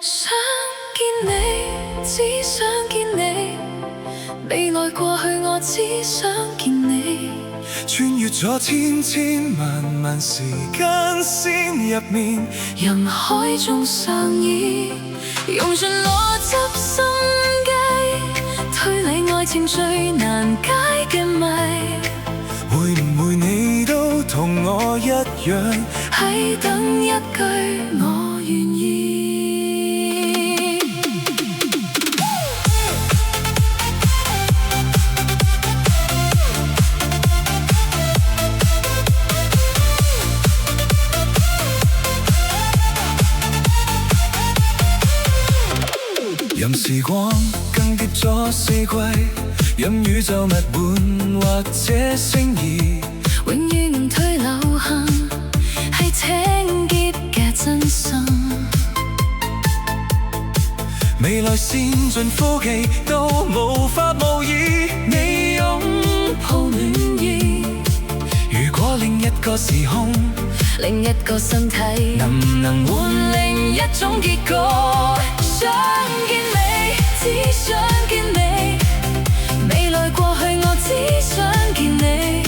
想見你，只想見你，未來過去我只想見你。穿越咗千千萬萬時間線入面，人海中相依，用盡邏輯心機，推理愛情最難解嘅謎。會唔會你都同我一樣，喺等一句我願意。任時光更迭咗四季，任宇宙物換或者星移，永遠唔退流行，係清潔嘅真心。未來先進科技都無法模擬你擁抱暖意。如果另一個時空，另一個身體，能唔能換另一種結果？想見你，只想見你，未來過去我只想見你。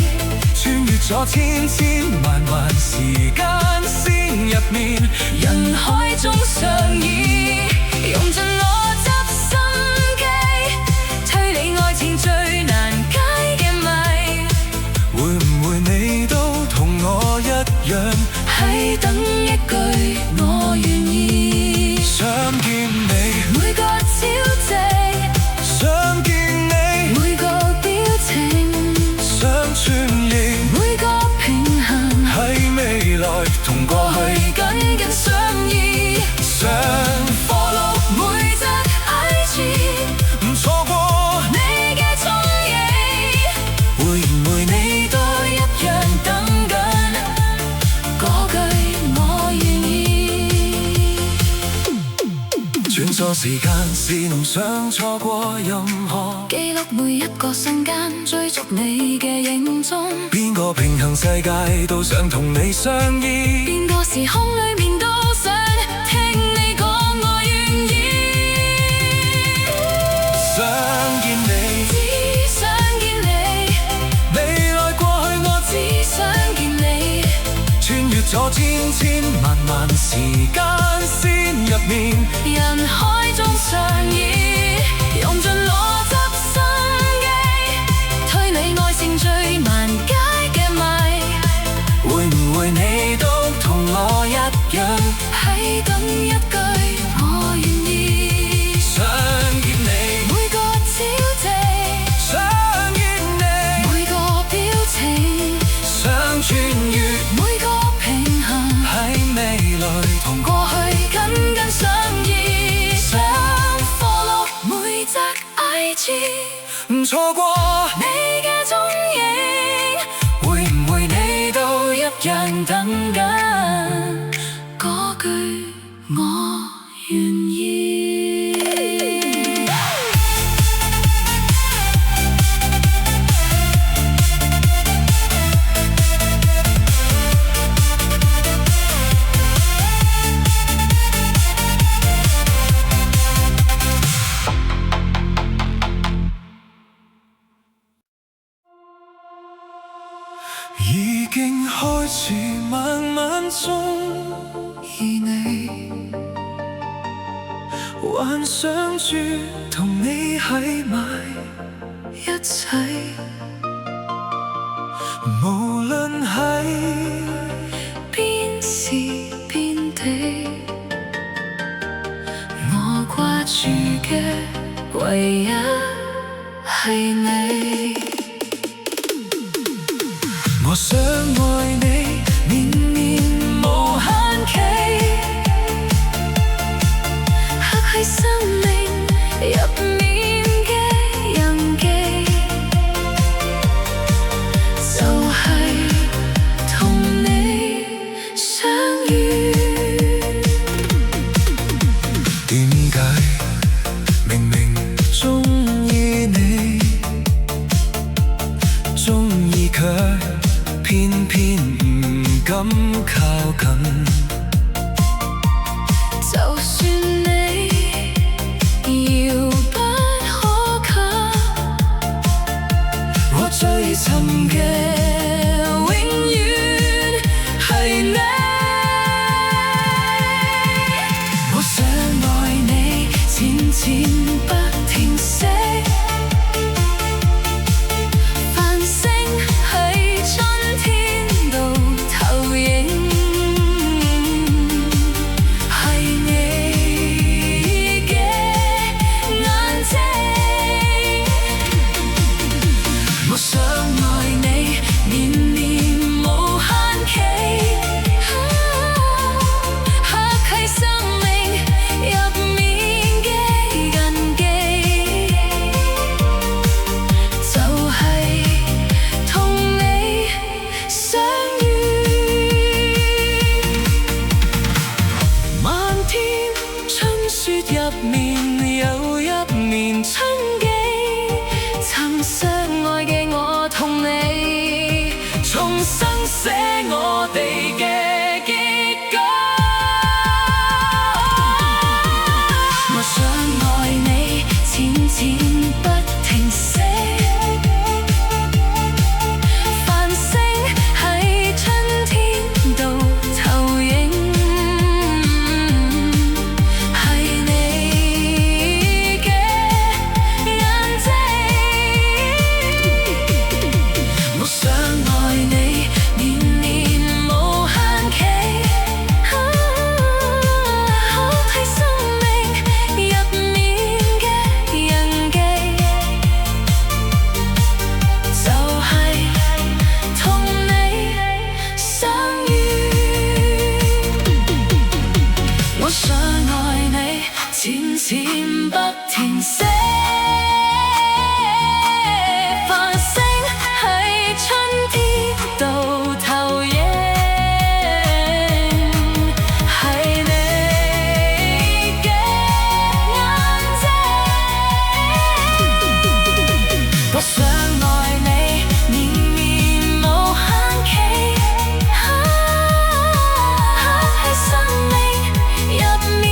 穿越咗千千萬萬時間線入面，人海中相依，用盡邏輯心機，推理愛情最難解嘅謎。會唔會你都同我一樣，喺等一句我願意。想見你，每個朝夕，想見你，每個表情，想傳譯，每個平衡，喺未來同過去緊緊相依。想 follow 每則 IG， 唔錯過你嘅蹤影。會唔會你都一樣等緊嗰句我願意。穿梭時間是唔想錯過任何，記錄每一個瞬間，追逐你嘅影蹤。邊個平衡世界都想同你相依，邊個時空裏面都想聽你講我願意。想見你，只想見你，未來過去我只想見你。穿越咗千千萬萬時間線入面，人海中相依，用盡邏輯心機，推理愛情最難解嘅謎。會唔會你都同我一樣，喺等一句我願意。想見你，每個朝夕，想見你，每個表情，想穿越每個平衡，喺未來同過去緊緊相依。想 follow 每則 IG， 唔錯過你嘅蹤影。會唔會你都一樣等緊嗰句我願意。已經開始慢慢鍾意你，幻想住同你喺埋一齊，無論係邊時邊地，我掛住嘅唯一係你。我想愛你，綿綿無限期，刻喺生命入面嘅印記，就係同你相遇。點解明明鍾意你，雪入面又一面春記，曾相愛嘅我同你，重新寫我哋嘅結局。我想愛你，淺淺不停息，繁星喺春天度投影，係你嘅眼睛。我想愛你，年年無限期，好睇生命入面嘅印記，就係同你相遇。我想愛你，淺淺不停息，繁星喺春天度投影，係你嘅眼睛。我想愛你，年年無限期，係生命入面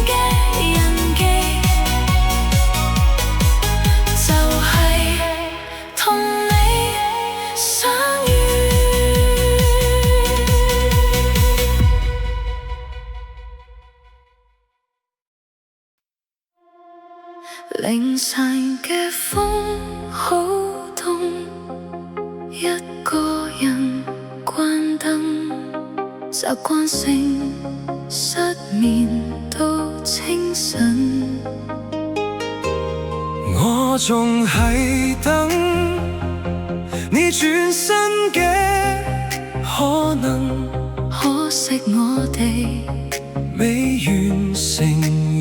嘅印記，就係同你相遇。凌晨嘅風好凍，一個人關燈，習慣性失眠到清晨。我仲係等你轉身嘅可能，可惜我哋未完成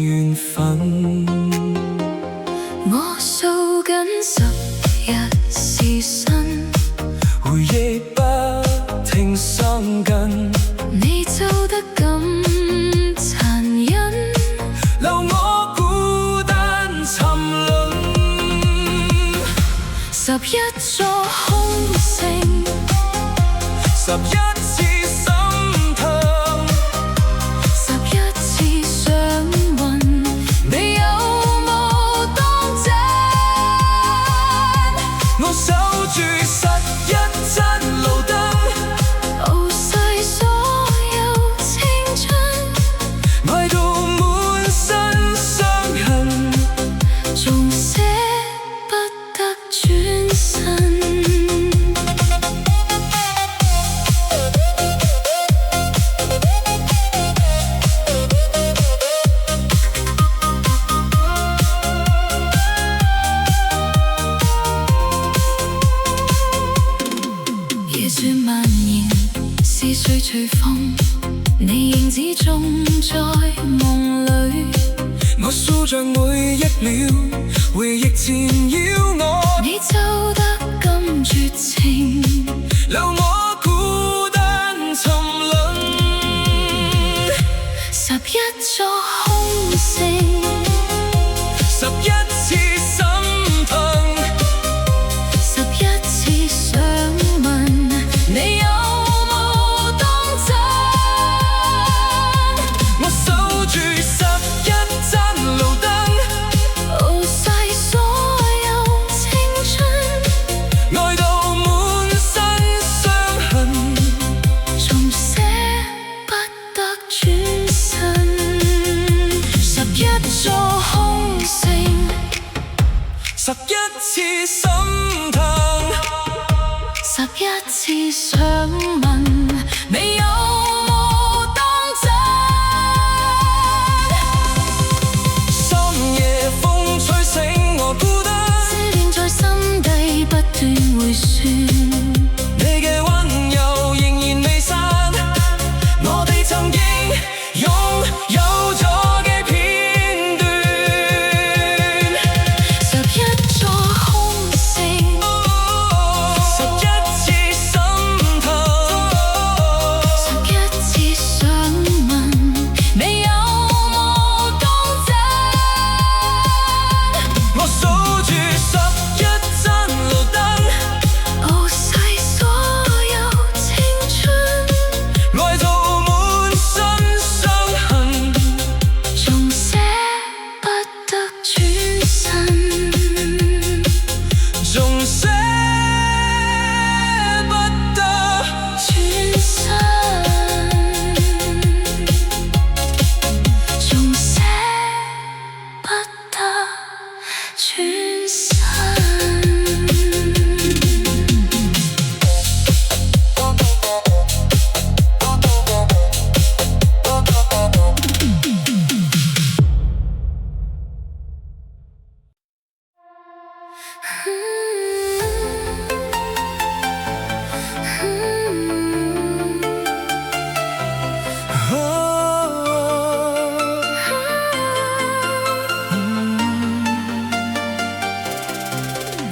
緣分。我數緊10日時辰，回憶不停生根，你走得咁殘忍，留我孤單沉淪。11座空城11次心疼，11次想問你有冇當真？我守住11盞路燈，熬晒所有青春，愛到滿身傷痕，仲捨不得轉身。夜雪蔓延，思緒隨風，你影子仲在夢裏。我數着每一秒，回憶纏繞我，你走得咁絕情，留我孤單沉淪。11座空城11次心疼，11次想問你有冇當真？我守住11盞路燈，熬晒所有青春，愛到滿身傷痕，仲捨不得轉身。11座空城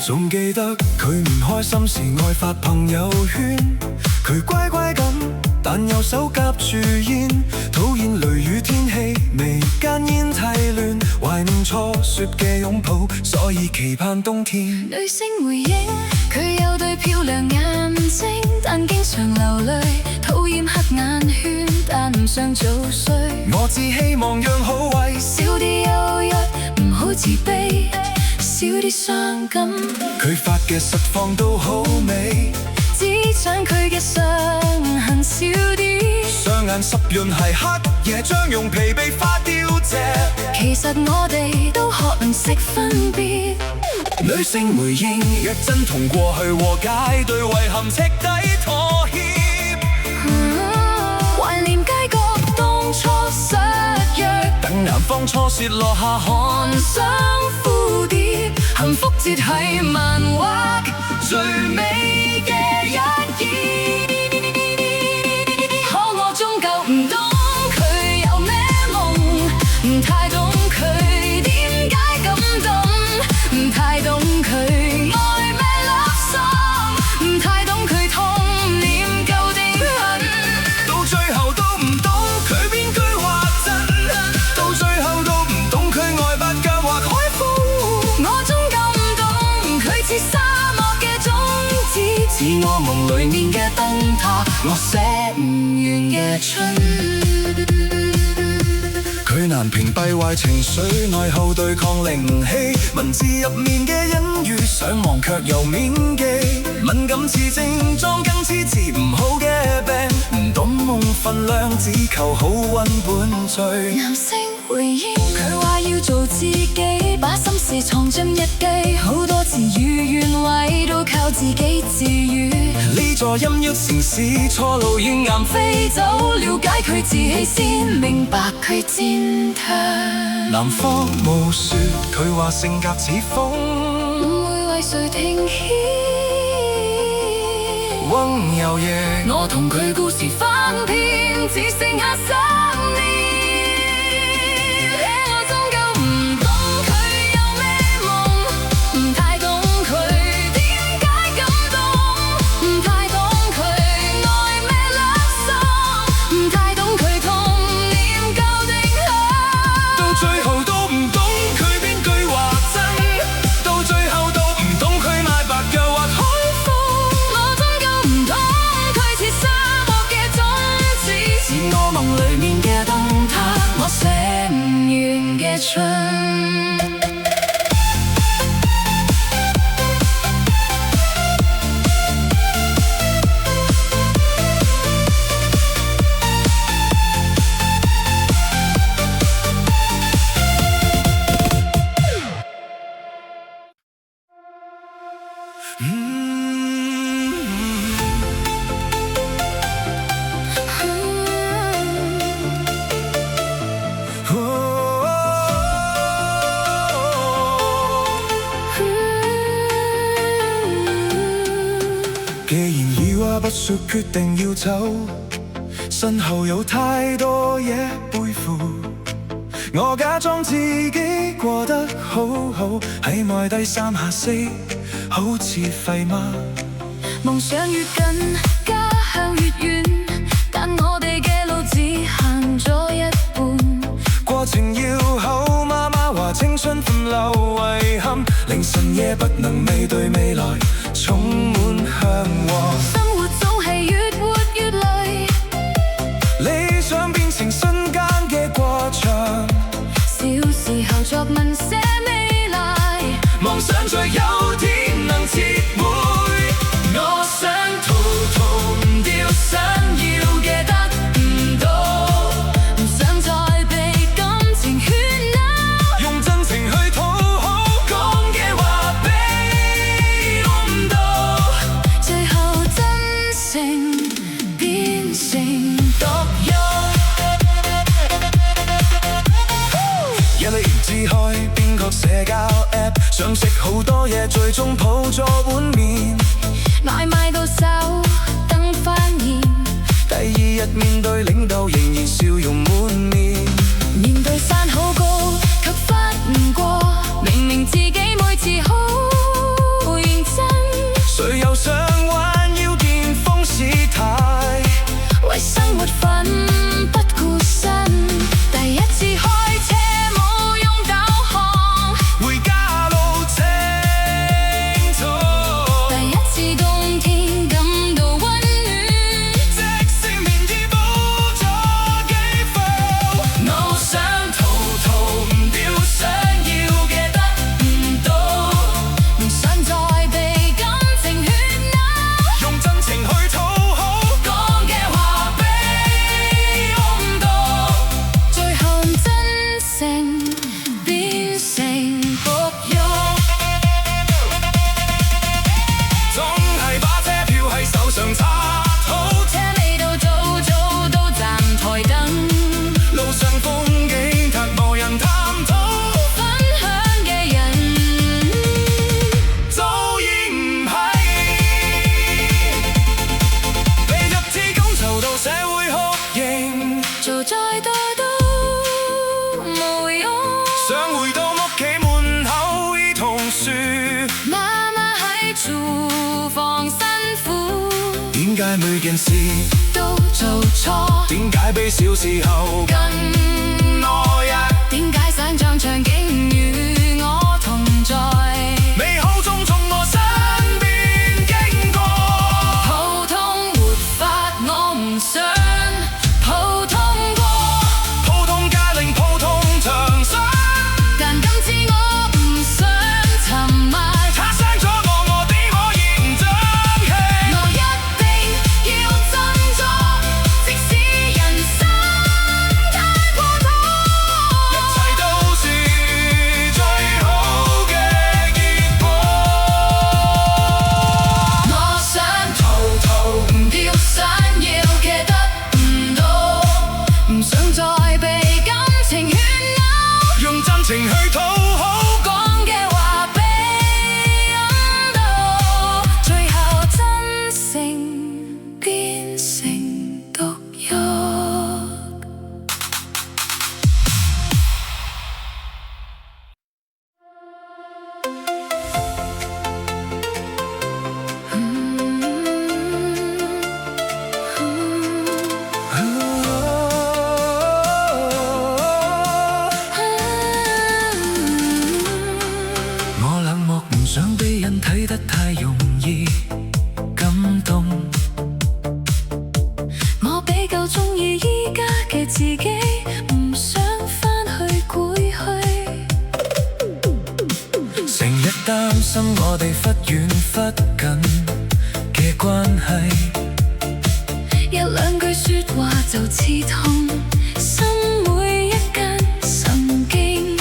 仲記得佢唔開心時愛發朋友圈，佢乖乖咁，但右手夾住煙，討厭雷雨天氣，眉間煙太亂，懷念初雪嘅擁抱，所以期盼冬天。女聲回應，佢有對漂亮眼睛，但經常流淚，討厭黑眼圈，但唔想早睡。我只希望讓好胃少啲憂鬱，唔好自卑，少啲傷感。佢發嘅實況都好美，只想佢嘅傷痕少啲。雙眼濕潤係黑夜將用疲憊花凋謝。其實我哋都學唔識分別。女聲回應，若真同過去和解，對遺憾徹底妥協。懷念街角當初失約，等南方初雪落下寒想蝴蝶，幸福節係漫畫最美嘅一頁。可我終究唔懂佢有咩夢，唔太懂佢點解感動，唔太懂佢愛咩 love song， 唔太懂佢痛念舊地恨，到最後都唔懂佢邊句話真，到最後都唔懂佢愛白鴿或海風。我終究唔懂佢似沙漠嘅種子，似我夢裡面嘅燈塔，我寫唔完嘅春。佢難屏蔽壞情緒，內耗對抗靈氣，文字入面嘅隱喻，想忘卻又銘記。敏感似症狀，更似治唔好嘅病，唔懂夢分量，只求好運伴隨。男聲回應，佢話要做自己，把心事藏進日記，好多字語原位都靠自己治癒。呢座陰鬱城市，錯路怨岩飛走，了解佢志氣先明白佢戰thuật。南方冇雪，佢話性格似風，唔會為誰停歇。溫柔夜，我同佢故事翻篇，只剩下3年。我終究唔懂佢有咩夢，唔太懂佢點解感動，唔太懂佢愛咩 love song， 唔太懂佢痛念舊的恨，到最後都唔懂佢邊句話真，到最後都唔懂佢賣白鴿或海風。我終究唔懂佢似沙漠嘅種子，似我夢裡面嘅燈塔，我寫唔完嘅春。既然二話不說決定要走，身後有太多嘢背負，我假裝自己過得好好，喺愛低三下四，好似廢嗎？夢想越近，家鄉越遠，但我哋嘅路只行咗一半。過程要好，媽媽話青春伴流遺憾，凌晨夜不能未對未來充滿向往。生活總係越活越累，理想變成瞬間嘅過場。小時候作文寫未來，妄想着有天能撤回。我想逃唔掉想要嘅得唔到，唔想再被感情喧鬧，用真情去討好，講嘅話俾我唔到，最後真誠變成毒藥。一離唔知開邊個社交 app， 想食好多嘢，最終抱咗碗麵，買到手等翻現，第二日面對領導仍然笑容滿面，面對山好高卻翻唔過，明明自己每次好點解每件事都做錯？點解比小時候更愛啊？點解想像場景與我同在？美好總從我身邊經過。普通活法我唔想普通過，普通家令普通長相，但今次我唔想沉默。他傷咗我的我已唔爭氣。我一定要振作，即使人生太過多，一切都是最好嘅結果。我想逃唔掉，想要嘅得唔到，唔想再被感情喧鬧，用真情去討好，講嘅話被引導，最後真誠變成毒藥。我冷漠唔想俾人睇得太容易感動，我比較鍾意依家嘅自己，唔想返去過去。成日擔心我哋忽遠忽近嘅關係，一兩句說話就刺痛心每一根神經。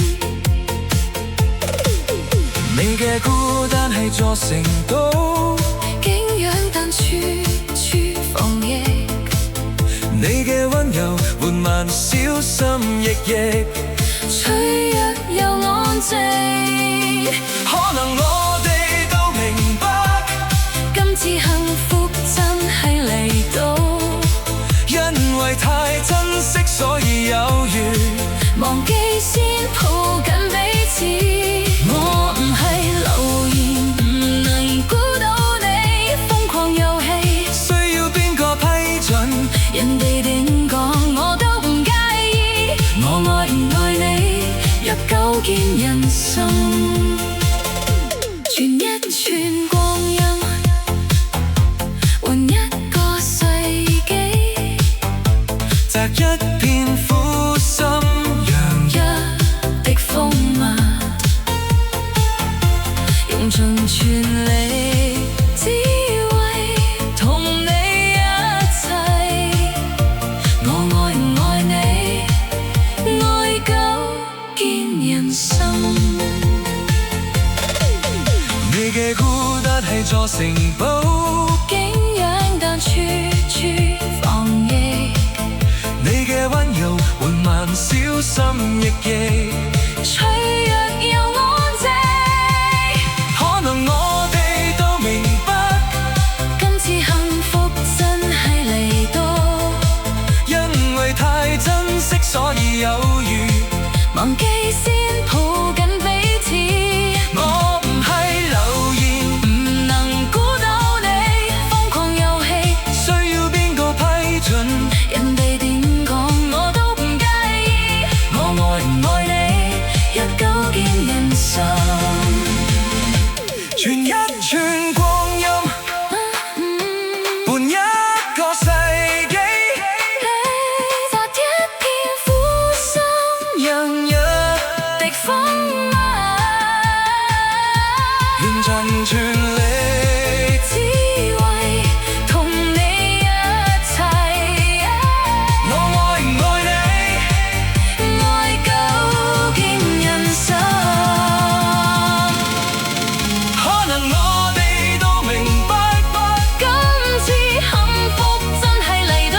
你嘅孤單係座城堡，景仰但處處防疫，你嘅溫柔緩慢小心翼翼，脆弱又安靜。可能我哋都明白，今次幸福真係嚟到，因為太珍惜所以有緣，忘記先抱緊彼此。我唔係留言，唔能估到你瘋狂遊戲，需要邊個批准？人哋點講我都唔介意。我愛唔愛你，若構建人生，轉一寸光陰，換一個世紀，摘一片苦心，洋一滴風物，用盡全力智慧同你一齊。我愛唔愛你，愛構建人生。你嘅孤單係座城堡，景仰但處處防疫，你嘅溫柔緩慢小心翼翼，脆弱又安靜。可能我哋都明白，今次幸福真係嚟到，因為太珍惜所以有緣，忘記先抱緊彼此。我唔係留言，唔能估到你瘋狂遊戲，需要邊個批准？人哋點講我都唔介意。我愛唔愛你，若構建人生，轉一寸光陰，換一個世紀，發一片苦心，讓一滴風物，用盡全力，智慧同你一齊。我愛唔愛你，愛構建人生。可能我哋都明白，今次幸福真係嚟到，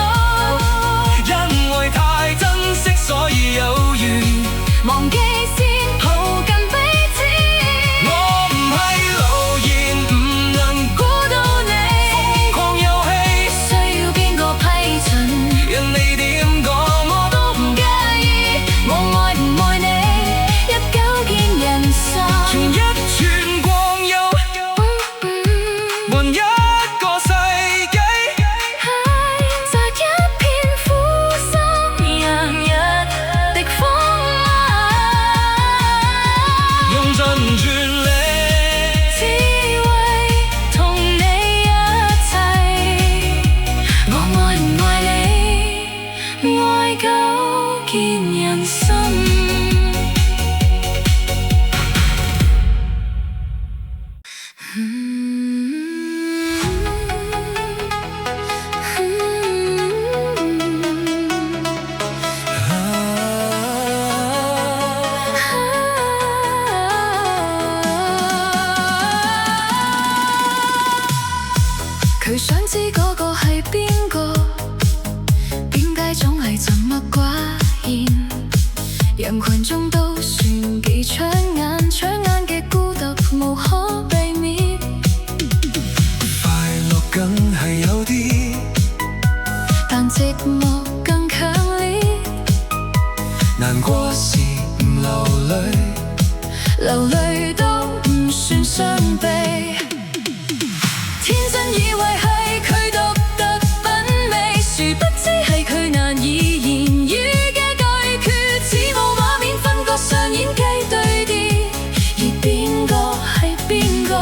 因為太珍惜所以有緣，忘記先抱緊彼此。我唔係留言，唔能估到你瘋狂遊戲，需要邊個批准，人哋點講我都唔介意。我愛唔愛你，一構建人生，轉一寸光陰，換一個世紀，人群中都算幾搶眼嘅孤獨無可避免。快樂梗係有啲，但寂寞更強烈。難過時唔流淚，流淚都唔算傷悲。天真以為係佢獨特品味，殊不知係佢難以言語嘅對決。似無畫面分割上演技對調，而邊個係邊個？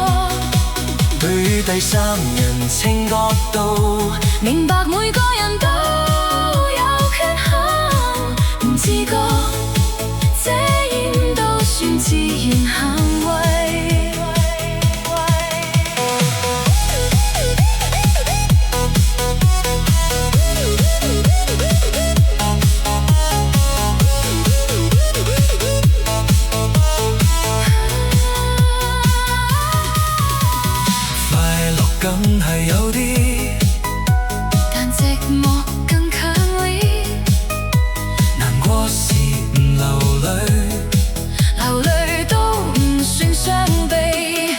對於第三人稱角度，明白每個人都有缺陷，唔自覺，這演都算自然行為。梗係有啲，但寂寞更強烈。難過時唔流淚，流淚都唔算傷悲。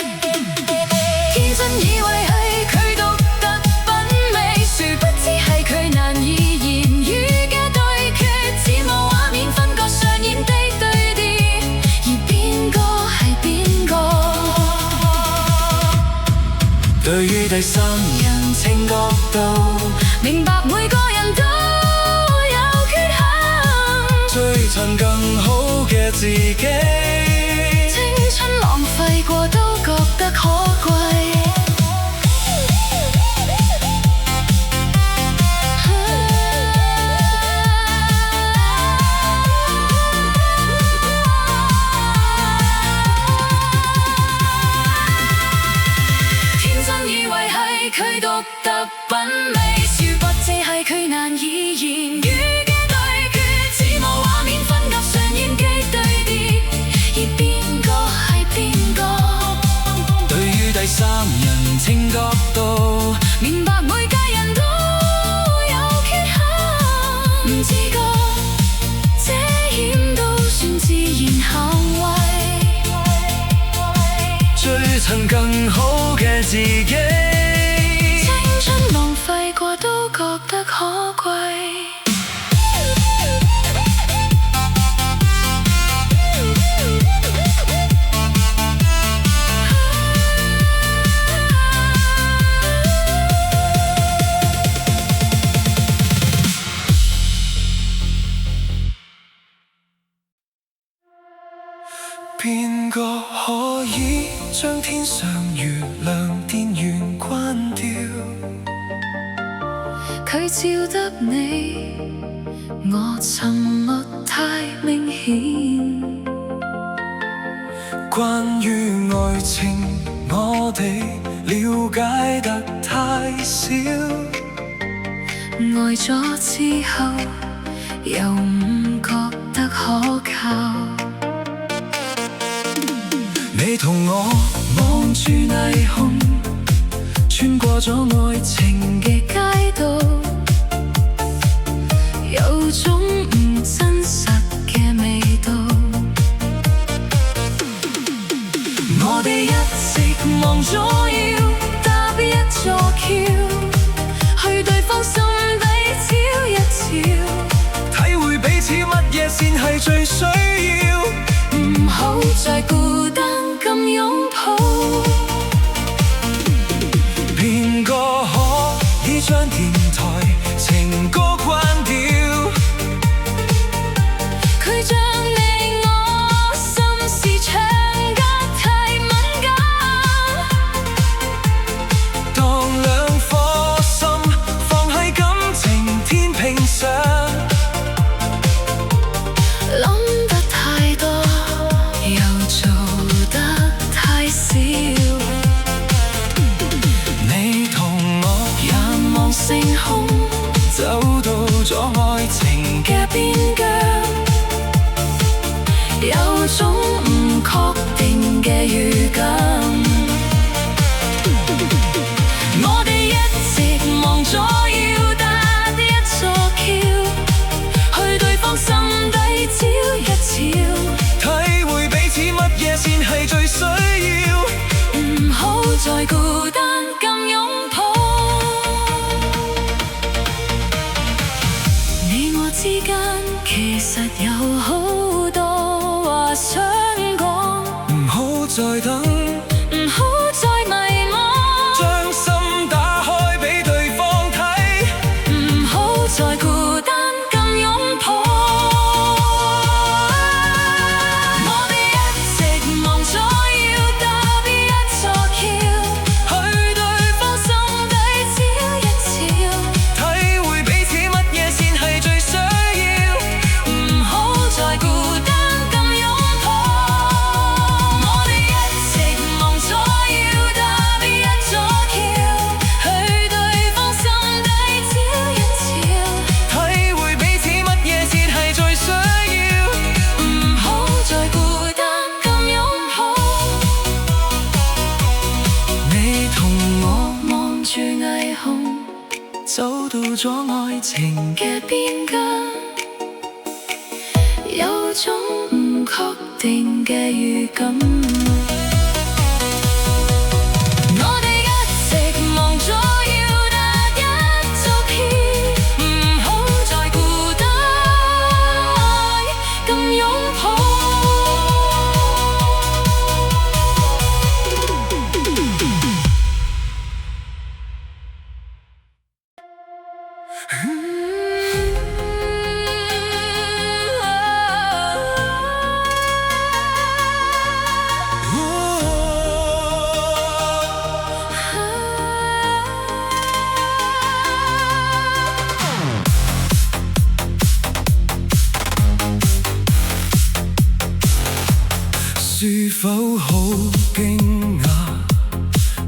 天真以為係佢獨特品味，殊不知係佢難以言語嘅對決。似無畫面分割上演的對調，而邊個係邊個？對於第三人稱角度，明白每個人都有缺陷，追尋更好嘅自己。青春浪費過都覺得可貴。佢獨特品味，殊不知係佢難以言語嘅對決。似無畫面分割上演技對調，而邊個係邊個？對於第三人稱角度，明白每個人都有缺陷，唔自覺，這險都算自然行為。追尋更好嘅自己。浪費過都覺得可貴。邊個可以將天上月亮電源關掉？佢照得你，我沉默太明顯。關於愛情，我哋了解得太少。愛咗之後，又唔覺得可靠。你同我望住霓虹，穿過咗愛情嘅街道，有種唔真實嘅味道。我哋一直望咗要搭一座橋，去對方心底照一照，體會彼此乜嘢先係最需要。唔好再孤單咁擁抱。邊個可以將電台情歌關掉？佢將你我心事唱得太敏感，當兩顆心放喺感情天平上，諗得太多，又做得太少。你同我仰望星空，走到咗愛情嘅邊疆，有種唔確定嘅預感。我哋一直望咗要搭一座橋，去對方心底照一照。再等，唔好再迷惘，將心打開俾對方睇，唔好再孤單咁擁抱。我哋一直忙咗要打別一座橋，去對方心底照一照，體會彼此乜嘢先係最需要，唔好再孤單咁擁抱。我哋一直忙咗要打別一座橋，去對方心底照一照，體會彼此乜嘢先係最需要，唔好再孤單咁擁抱。你同我望住霓虹走到咗愛情嘅邊界，有種唔確定嘅預感。我哋一直忙咗要搭一座橋，唔好再孤單咁擁抱。是否好驚訝，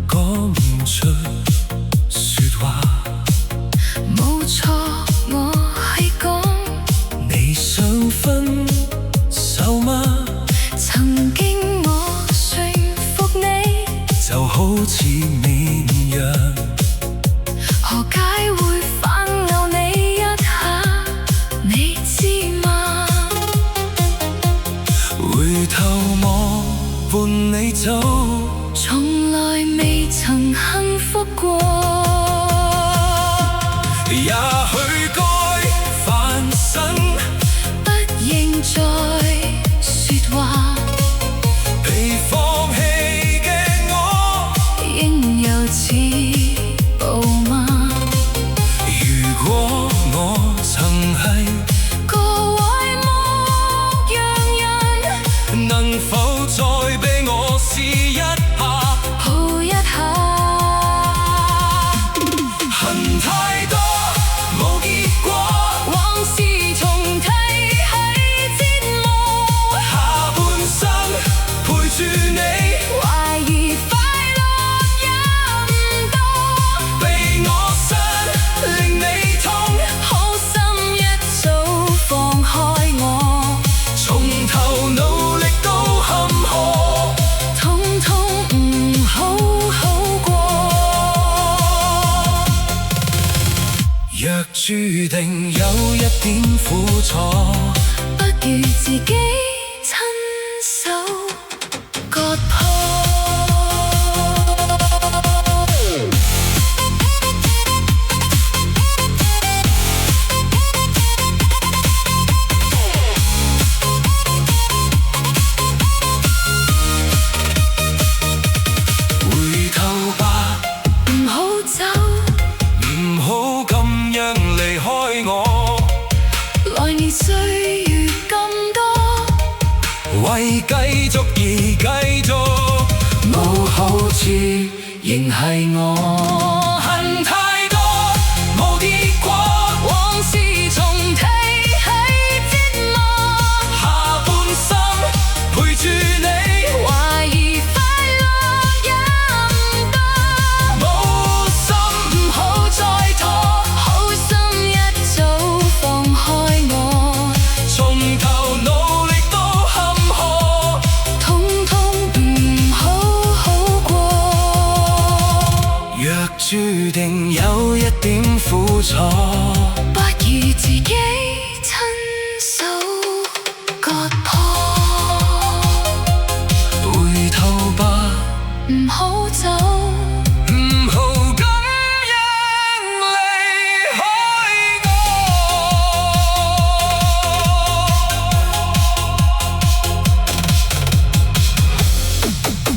講唔出說話？冇錯，我係講你想分手嗎？曾經我說服你，就好似綿羊，何解會反咬你一下？你知嗎？回頭望伴你走，從來未曾幸福過。也許該翻身，不應再說話，被放棄嘅我，應有自暴嗎？如果我曾係個壞牧羊人，能否再俾我試一下？抱一下。恨太多冇結果，往事重提係折磨，下半生陪住你，懷疑快樂也唔多，被我失令你痛，好心一早放開我，從頭努力都坎坷，通通唔好過。若注定有一點苦楚，不如自己親手割破。回頭吧，唔好走，唔好咁樣離開我，來年歲月咁多，為繼續而繼續，冇好似仍係我，恨太多冇結果，往事重提係折磨，下半生陪住你，懷疑快樂也唔多，冇心唔好再拖，好心一早放開我，從頭努力都坎坷，通通唔好過。若注定有一點苦楚，不如自己親手割破。回頭吧，唔好走，唔好咁樣離開我。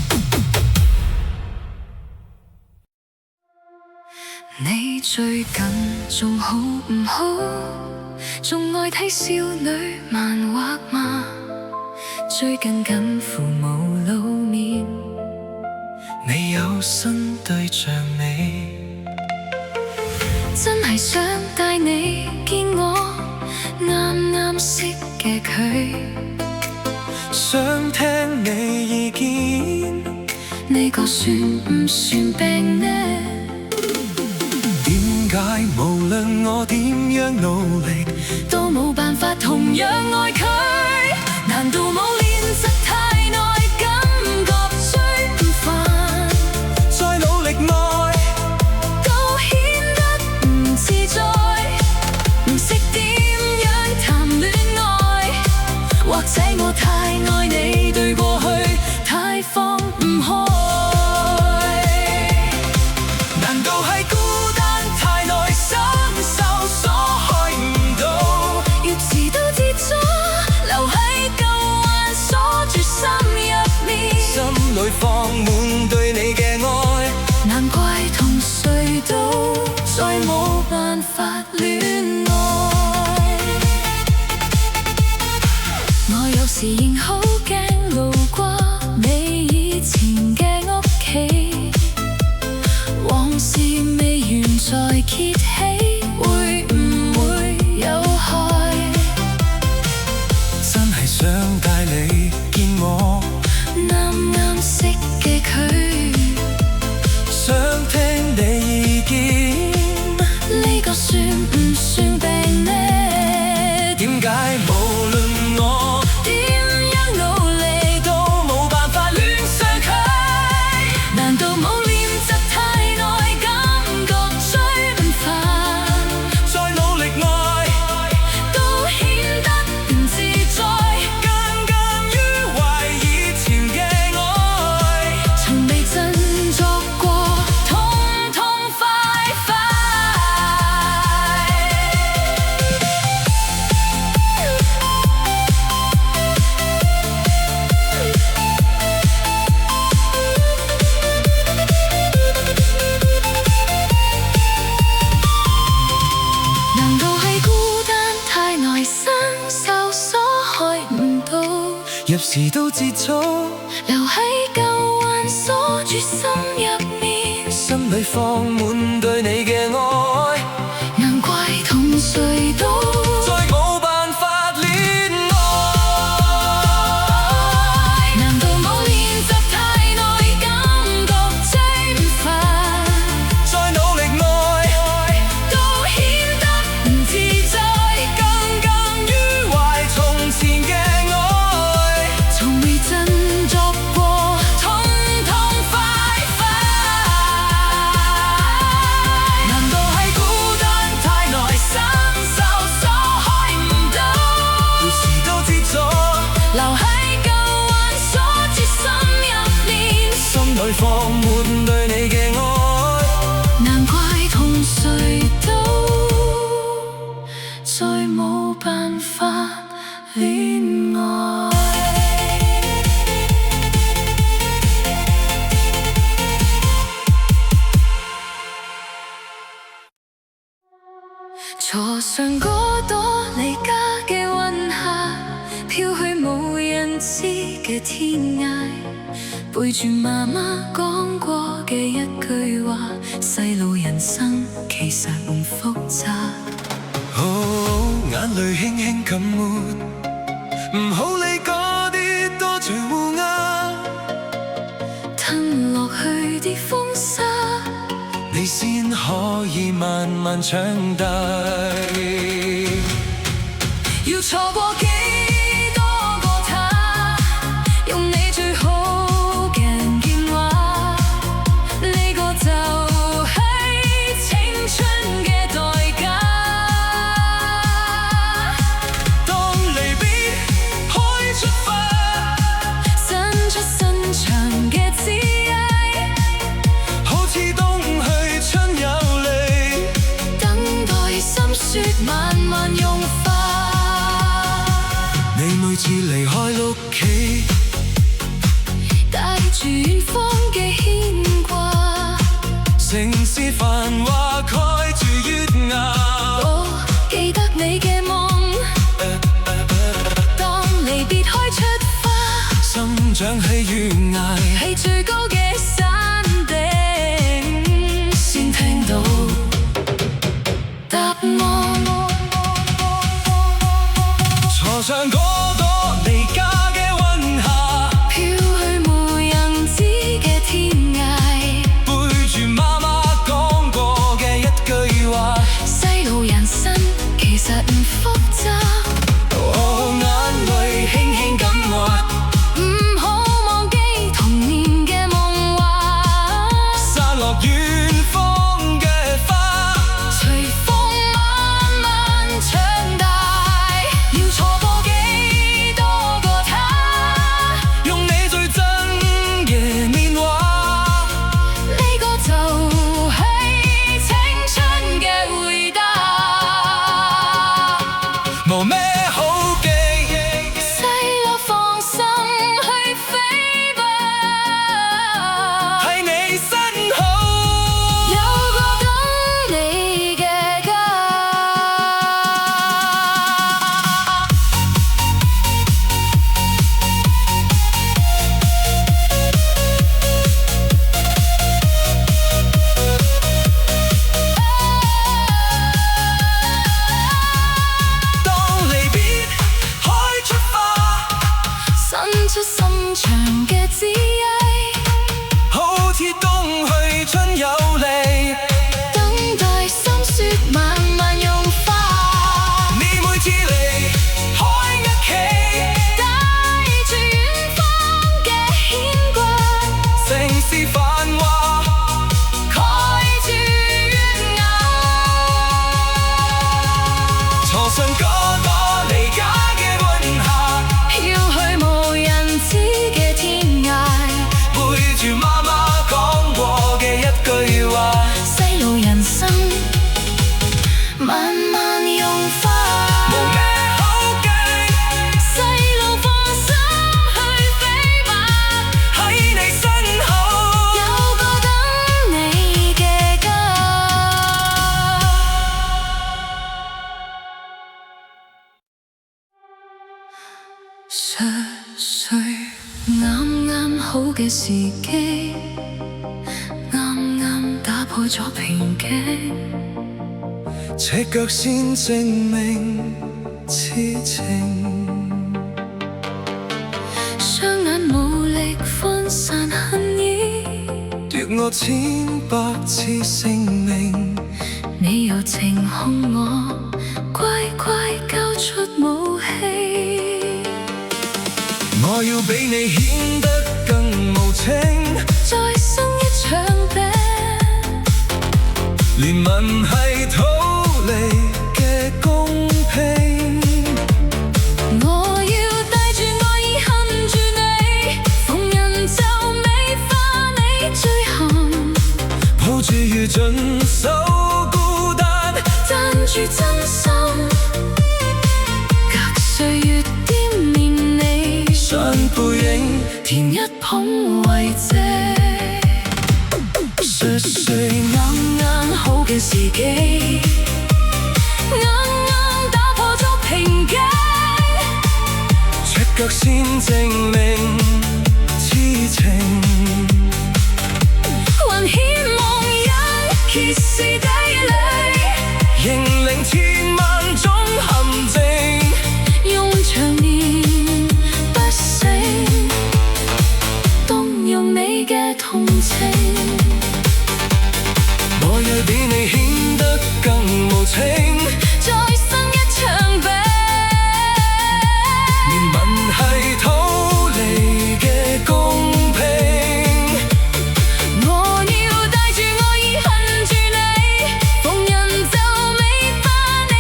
最近仲好唔好？仲愛睇少女漫畫嗎？最近近乎無露面，你有新對象未？真係想帶你見我啱啱識嘅佢，想聽你意見，呢個算唔算病呢？點解無論我點樣努力，都冇辦法同樣愛佢？難道冇練習太耐，感覺追唔煩？再努力愛，都顯得唔自在，唔識點樣談戀愛，或者我太愛你，對過去太放唔開。難道係孤單太耐，心受所害唔到？要遲都跌咗，留喺舊患鎖住心入面，心裏放滿對你嘅愛，難怪同誰都再冇辦法戀愛。我有時仍好驚路過你以前嘅屋企，往事未完再揭起，會唔會有害？真係想帶你見我啱啱識嘅佢，想聽你意見，呢個算唔算病呢？點解無論我點樣努力都冇辦法戀上佢？難道冇練習太耐，感覺追唔煩？再努力愛，都顯得唔自在，耿耿於懷以前嘅愛，從未振作過，痛痛快快。難道係孤單太耐，身受所害唔到？入時都節操，留喺舊患鎖住心入面，心裏放滿對你嘅愛，難怪同誰都再冇辦法戀愛。難道冇練習太耐，感覺追唔煩？再努力愛，都顯得唔自在，耿耿於懷從前嘅愛，從未振作過，痛痛快快。難道係孤單太耐，身受所害唔到？要時都知咗，留喺舊患鎖住心入面，心裏放滿對你嘅愛，難怪同誰都再冇辦法戀愛。坐上嗰朵離家嘅雲霞，飄去無人知嘅天涯，背住媽媽講過嘅一句話，細路人生其實唔複雜。眼淚輕輕緊抹，唔好理嗰啲多隨烏鴉，吞落去啲風沙，你先可以慢慢長大。要錯過幾多個他，用你最好嘅電話，呢個就係青春嘅代價。當離別開出發，伸出伸長嘅枝椏，好似冬去春有嚟，等待心雪慢慢融化。你每次離開屋企，帶住遠方嘅牽掛，城市繁華蓋住牙。我記得你嘅夢，當離別開出花，生長喺懸崖，係最高嘅山頂，先聽到答案。坐上嗰個離家嘅雲霞，飄去無人知嘅天涯，背住媽媽講過嘅一句話，細路人生其實唔複雜，我眼淚輕輕咁滑，唔好忘記童年嘅夢話，散落遠方嘅花，隨風慢慢長大，要錯過幾多個他，用你最真嘅年華，呢個就係青春嘅回答。冇咩好記，細路放心去飛吧，喺你身後，有個等你嘅家。當離別開出花，伸出心腸嘅枝椏，好似冬去春有嚟，等待心雪慢慢融化，你每次離開一企，帶住遠方嘅牽掛，城市繁華，蓋住月牙，坐上嗰個離家嘅雲霞，飄去無人知嘅天涯，背住媽媽講過嘅一句話，細路人生慢慢融化。冇咩好記，細路放心去飛吧，喺你身後，有個等你嘅家。熟睡啱啱好嘅時機，啱啱打破咗平靜。赤腳先證明痴情，雙眼無力分散恨意，奪我千百次性命，你柔情控我，乖乖交出武器。我要比你顯得更無情，再生一場病，憐憫係逃離嘅公平。我要帶住愛意恨住你，逢人就美化你最寒，抱住如盡手孤單，讚住真心，隔歲月惦念你，相背影填一捧遺跡。熟睡啱啱好嘅時機，啱啱打破咗平靜，赤腳先證明痴情，還欠望一揭示地理，認領千萬種陷阱，用長年不息，動容你嘅同情。我要比你顯得更無情，再生一場病，憐憫係逃離嘅公平。我要帶住愛意恨住你，逢人就美化你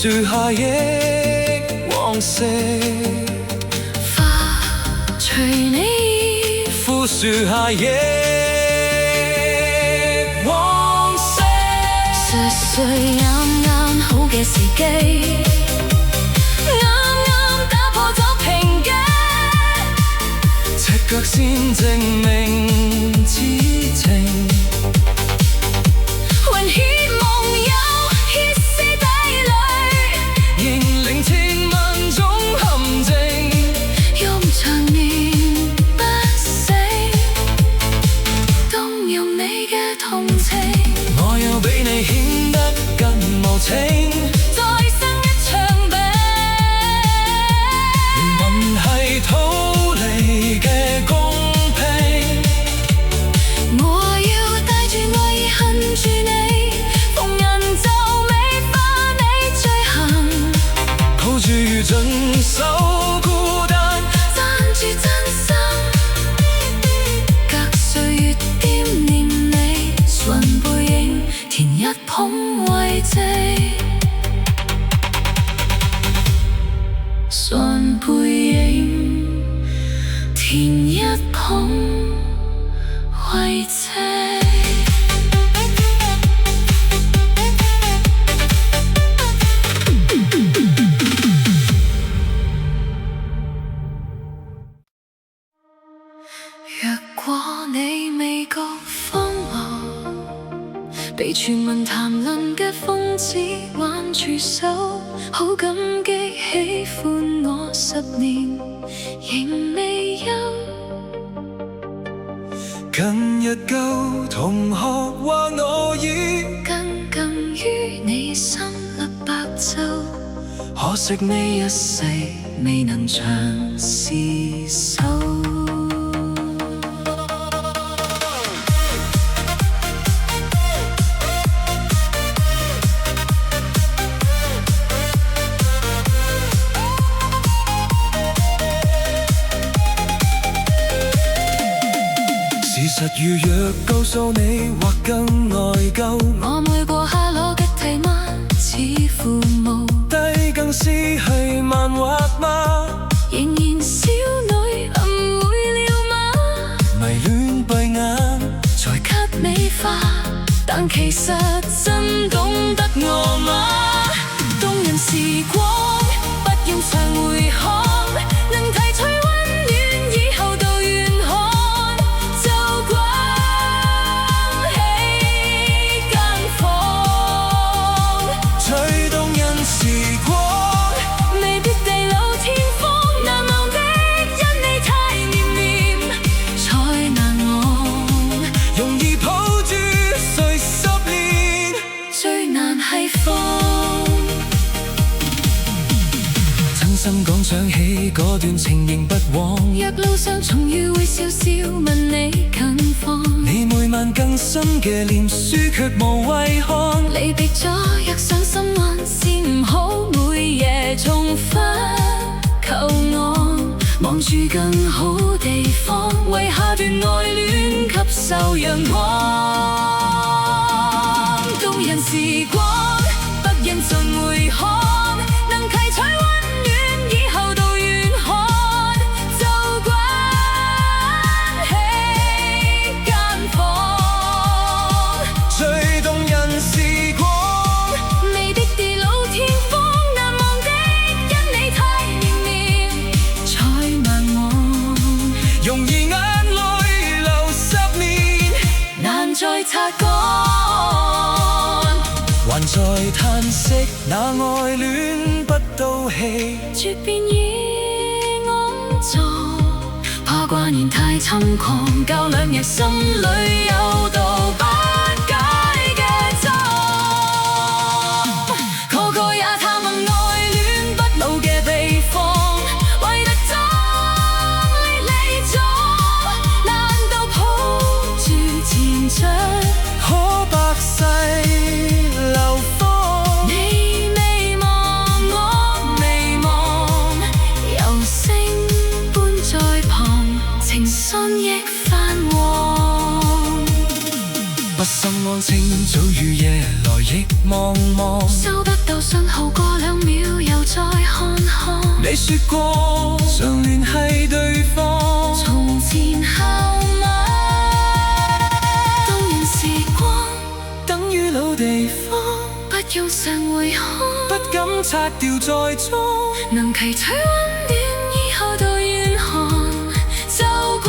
樹下憶往昔，花隨你，枯樹下憶往昔。歲歲啱啱好嘅時機，啱啱打破咗平靜，赤腳先證明知情。還希望有歇斯底里，認領千萬種陷阱，用長年不死，動用你嘅同情。我要比你顯得更無情，再生一場病，問係逃離嘅公平。我要帶住愛意恨住你，逢人就美化你罪行，抱住如盡手孤單，讚住真心，隔歲月惦念你，純背影填一捧慰藉，純背影填一捧慰藉。若果你未覺荒謬，被傳聞談論嘅瘋子挽住手，好感激喜歡我10年仍未休。近日舊同學話我已更於你心率白晝，可惜呢一世未能長廝守。事實如若告訴你，或更內疚。我每過下落嘅提問，似乎無低更是係漫畫嗎？仍然少女誤會了嗎？迷戀閉眼才給美化，但其實真懂得我嗎？動人時光不用常回看，能提取溫暖以後到遠看，就關起間房。最動人時光，未必地老天荒，難忘的因你太念念才難忘，容易抱住睡10年，最難係放。真心講想起嗰段情形不枉，若路上重遇會笑笑問你近況，你每晚更新嘅臉書卻無謂看。離別咗若上心還是唔好每夜重返，求我望住更好地方，為下段愛戀吸收陽光。動人時光不應盡回看，能提取溫暖以後到遠看，就關起間房。最動人時光，未必地老天荒，難忘的因你太念念才難忘，容易眼淚流10年，難再擦乾。還在嘆息那愛戀不到氣，絕變已安坐，怕掛念太侵狂，教兩日心裏有道不解嘅錯。個個也探問愛戀不老嘅秘方，為得真理離咗，難道抱住前著可百世流芳？你未望我未望，有星般在旁，情信亦泛黃。不心安清，早與夜來亦茫茫。收得到信號，過2秒又再看看。你說過常聯繫對方，從前校碼，動人時光，等於老地方，不用常回看，不敢擦掉在中，能攜取溫暖以後到遠航，就關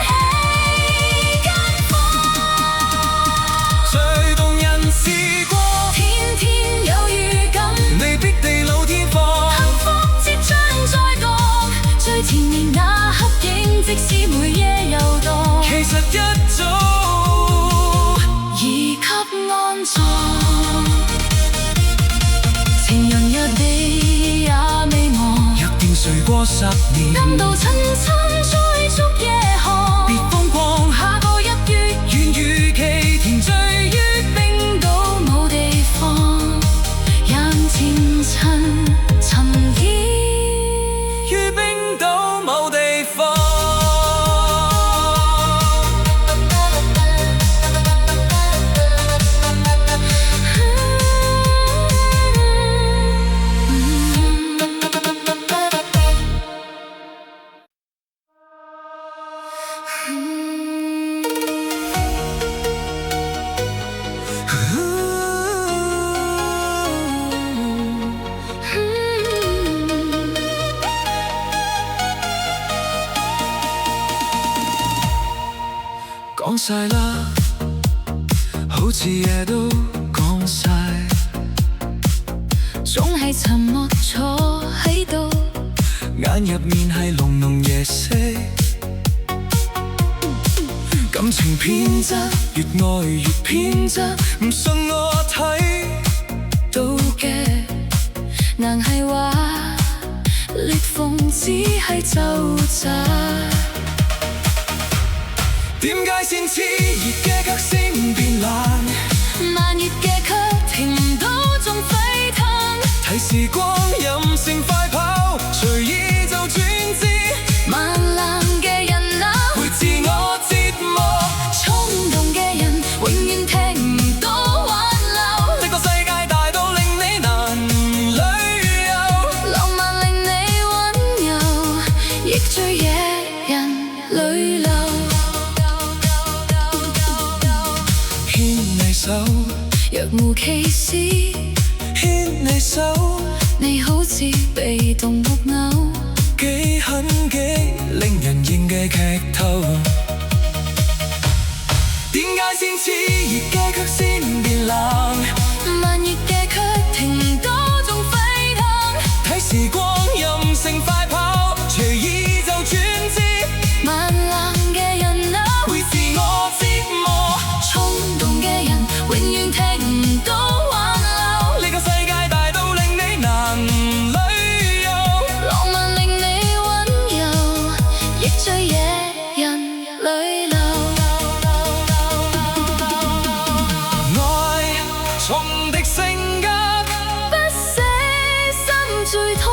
起間房。最動人時光，天天有預感，未必地老天荒，幸福即將再到，最甜蜜那刻影，即使每夜遊蕩，其實一早已給安葬。情人約你也未忘，若定睡過10年，感到親親追逐夜航，別風光，下個1月，遠如期甜醉於冰島冇地方，讓前塵沉澱於冰島某地方。講晒啦，好似嘢都講晒，總係沉默坐喺度，眼入面係濃濃夜色，感情偏執，越愛越偏執，唔信我睇到嘅硬係話裂縫只係就窄。點解先熾熱嘅卻先變冷？慢熱嘅卻停唔到，仲沸騰。睇時光任性快跑，隨意就轉至慢冷嘅人啊，會自我折磨。衝動嘅人永遠聽唔到挽留。呢個世界大到令你難旅遊，浪漫令你溫柔，亦最惹人淚流。牽你手，若無其事，牽你手，你好似被動木偶，幾狠幾令人厭嘅劇透。點解先熾熱嘅卻先變冷？慢熱嘅卻停唔到，仲沸騰。睇時光任性快跑，隨意就轉至慢冷嘅人啊，會自我折磨。衝動嘅人永遠聽唔到挽留。呢個世界大到令你難旅遊，浪漫令你溫柔，亦最惹人淚流。愛重敵性格，不捨心最痛，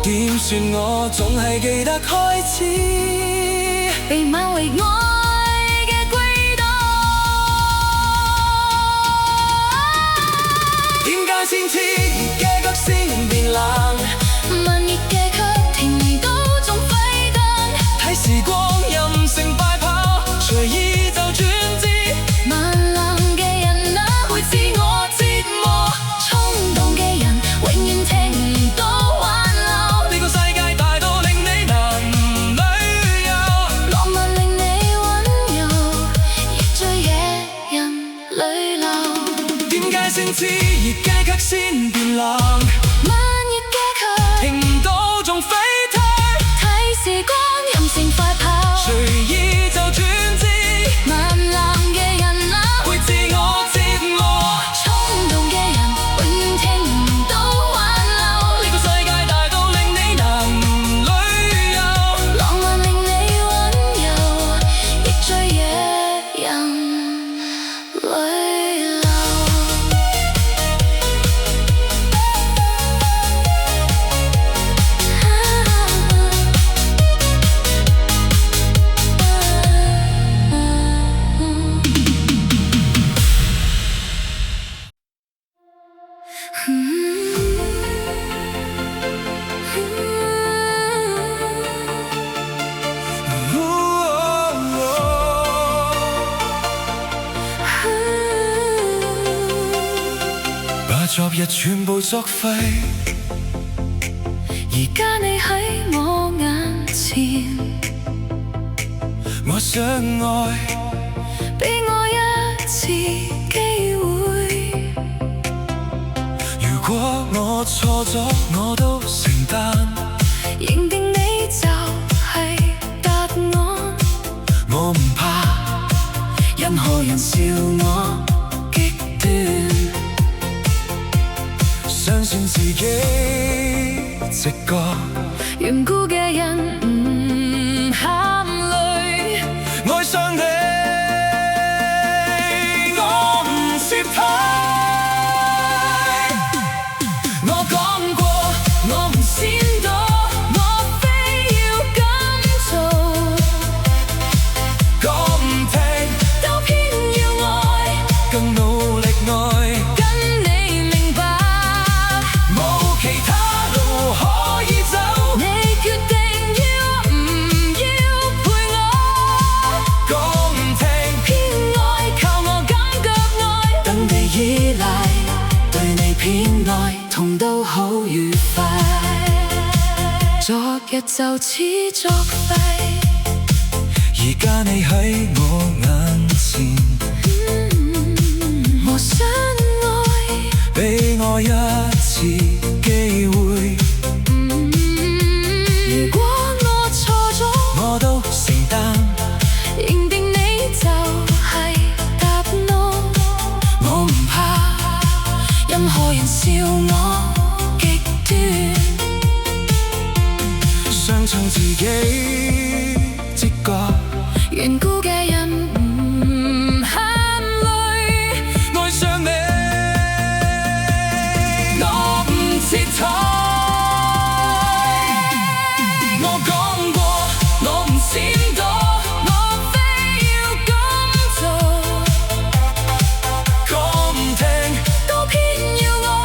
點算我總係記得開始，被挽回愛嘅歸檔。點解先熾熱嘅卻先變冷？慢熱嘅卻停唔到，仲沸騰。睇時光任性快跑，隨意就轉至慢冷嘅人啊，會自我折磨。衝動嘅人永遠聽唔到挽留。呢個世界大到令你難旅遊，浪漫令你溫柔，亦最惹人淚流。點解先熾熱嘅卻先變冷？慢熱嘅卻停唔到仲沸騰，睇時光任性快跑，隨意就轉至慢冷嘅人啊，會自我折磨。衝動嘅人永遠聽唔到挽留。呢個世界大到令你難旅遊，浪漫令你溫柔，亦最惹人淚流。昨日全部作廢。而家你喺我眼前，我想愛，俾我一次機會。如果我錯咗，我都承擔。認定你就係答案，我唔怕任何人笑我極端，相信自己直覺。緣故嘅人唔喊淚，愛上你，我唔接替。我講過，我唔閃躲，我非要咁做。講唔停，都偏要愛，更努力愛。跟你明白，冇其他路可以走。你決定要唔要陪我。講唔停，偏愛靠我感覺愛，等你依賴，對你偏愛，痛都好愉快。昨日就此作廢，而家你喺我眼前，我想愛，俾我一次機會。如果我錯咗，我都承擔。認定你就係答案，我唔怕任何人笑我極端，相信自己直覺。緣故嘅人唔喊淚，愛上你，我唔撤退。我講過，我唔閃躲，我非要咁做。講唔停，都偏要愛，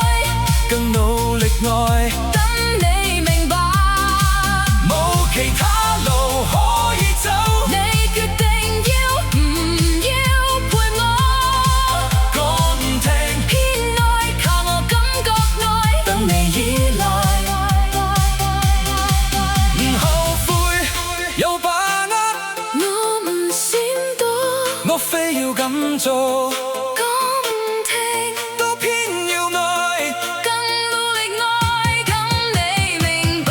更努力愛。等你明白，冇其他路可以走。你決定要唔要陪我。講唔停，偏愛靠我感覺愛，等你依賴，唔後悔，有把握。我唔閃躲，我非要咁做，講唔停，都偏要愛。更努力愛，等你明白。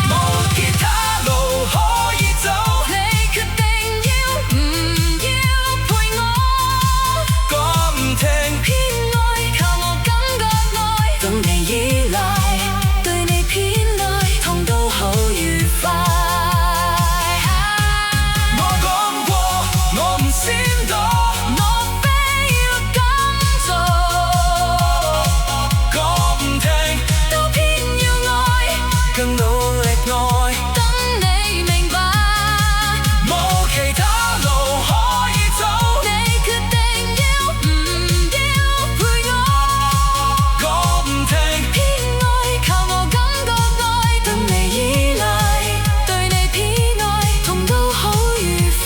冇其他路可以走。你決定要唔要陪我。講唔停，偏愛靠我感覺愛，等你依賴，對你偏愛，痛都好愉快。我講過，我唔閃躲。我非要咁做，講唔停，都偏要愛，更努力愛。等你明白。冇其他路可以走。你決定要唔要陪我。講唔停，偏愛靠我感覺愛，等你依賴，對你偏愛，痛都好愉快。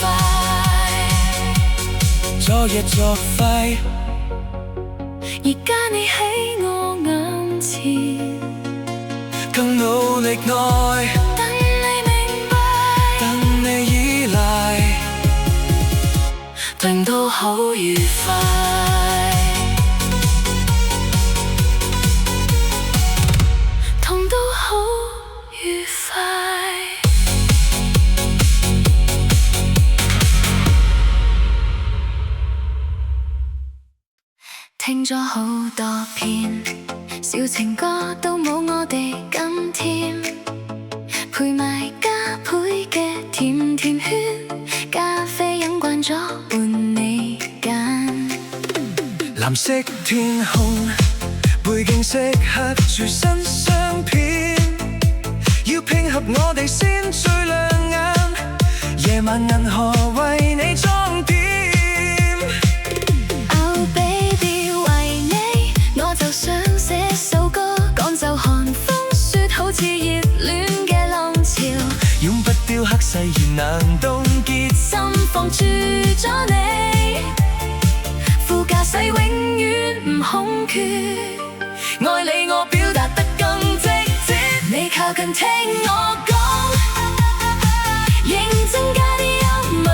昨日作廢。而家你喺我眼前，更努力愛。等你明白，等你依賴。痛都好愉快，痛都好愉快。聽咗好多遍，小情歌都冇我哋咁甜，配埋加倍嘅甜甜圈，咖啡飲慣咗伴你揀。藍色天空，背景適合住新相片，要拼合我哋先最亮眼。夜晚銀河為你裝點。Oh baby，為你我就想寫首歌，趕走寒風雪，好似熱戀嘅浪潮。用不雕刻誓言能凍結，心放住咗你，附近架勢永遠唔空缺。愛你我表達得更直接，你靠近聽我講，認真加啲幽默，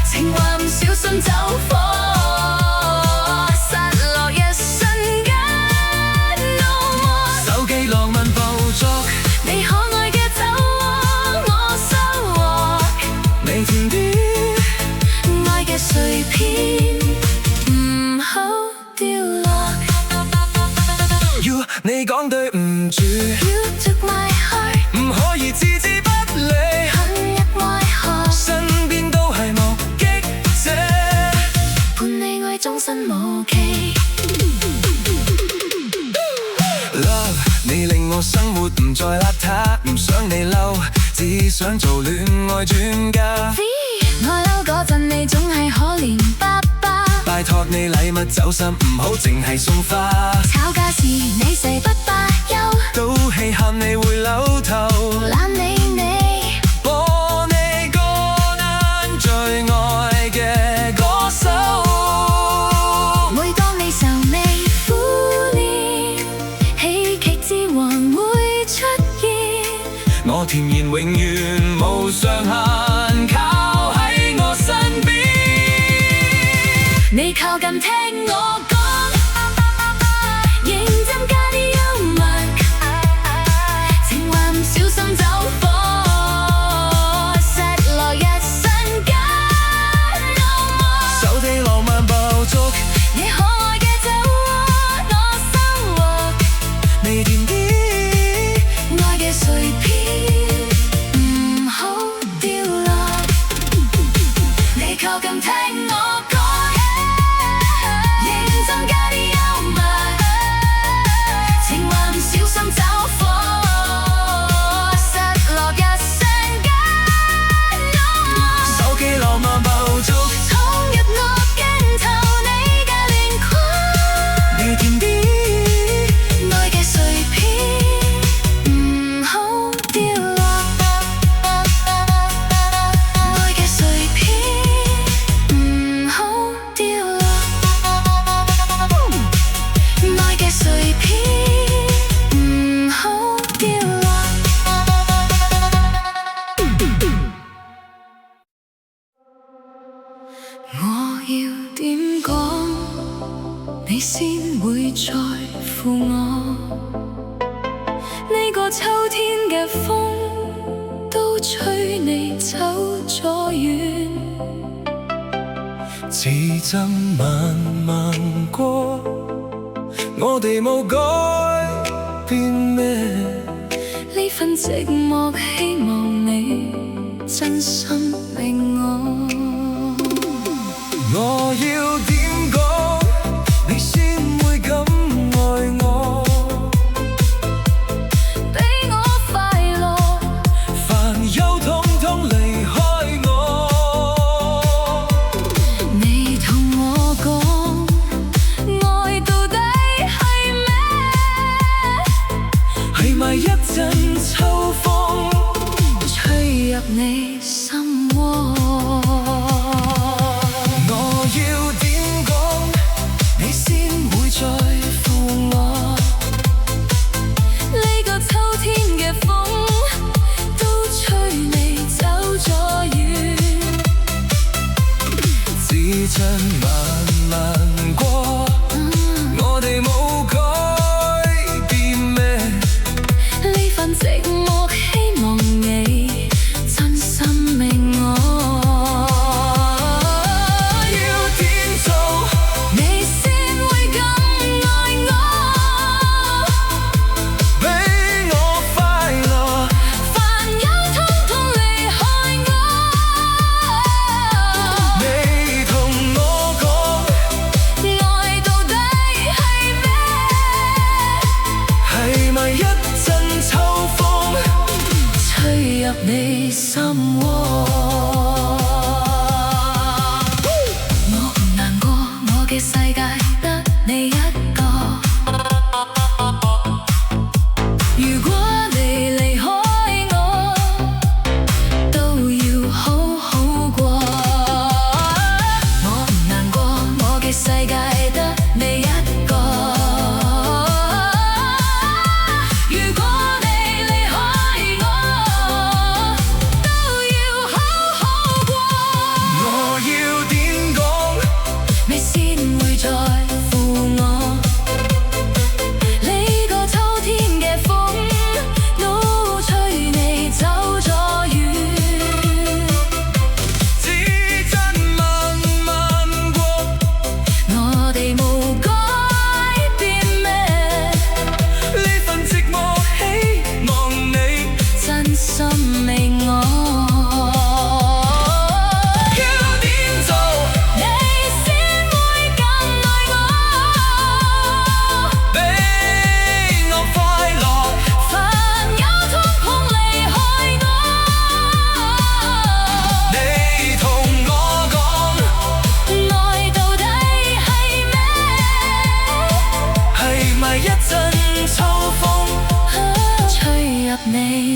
情話唔小心走火，失落一瞬間 no more。手機浪漫捕捉你可愛嘅酒窩，我收穫你甜啲愛嘅碎片，唔好掉落。你講對唔住 You took my heart， 唔可以置之不理，陷入愛河，身邊都係目擊者，伴你愛終身無期。Love， 你令我生活唔再邋遢，唔想你嬲，只想做戀愛專家。我嬲嗰陣你總係可憐爸爸，拜託你禮物走心，唔好淨係送花。吵架時你誓不罷休，賭氣喊你會扭頭，懶理你，播你歌單最愛嘅歌手。每當你愁眉苦臉，喜劇之王會出現，我甜言永遠無上限，靠喺我身邊。你靠近聽我講，認真加啲幽默，情話唔小心走火，失落一瞬間 no more。手地浪漫捕捉你可愛嘅酒窩，我收穫你甜啲愛嘅碎片，唔好掉落。你靠近聽我講，認真加啲幽默，情話唔小心走火，失落一瞬間 no more。手機浪漫捕捉闖入我鏡頭，你嘅臉龐，你甜啲愛嘅碎片，唔好掉落。愛嘅碎片，唔好掉落。愛嘅碎片，唔好掉落。我要點講，你先會在乎我？呢個秋天嘅風，都吹你走咗遠。似針慢慢過，我哋冇改變咩？呢份寂寞，希望你真心明我。我要點講，你先會咁愛我？俾我快樂，煩憂統統離開我。你同我講，愛到底係咩？係咪一陣秋風吹入你心窩？我要點講，你先會在乎我？呢個秋天嘅風，都吹你走咗遠。時間慢慢過，我哋冇改變咩？呢份寂寞，希望你真心明我。要點做你先會咁愛我？俾我快樂，煩憂統統離開我。你同我講，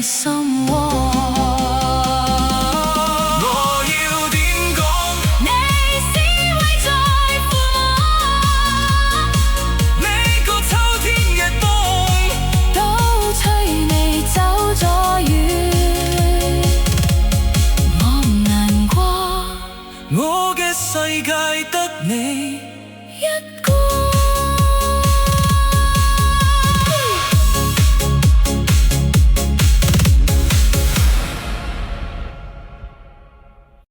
心窩。我要點講？你是偉在父母，呢個秋天嘅風都催你走咗遠。我唔難過，我嘅世界得你一個。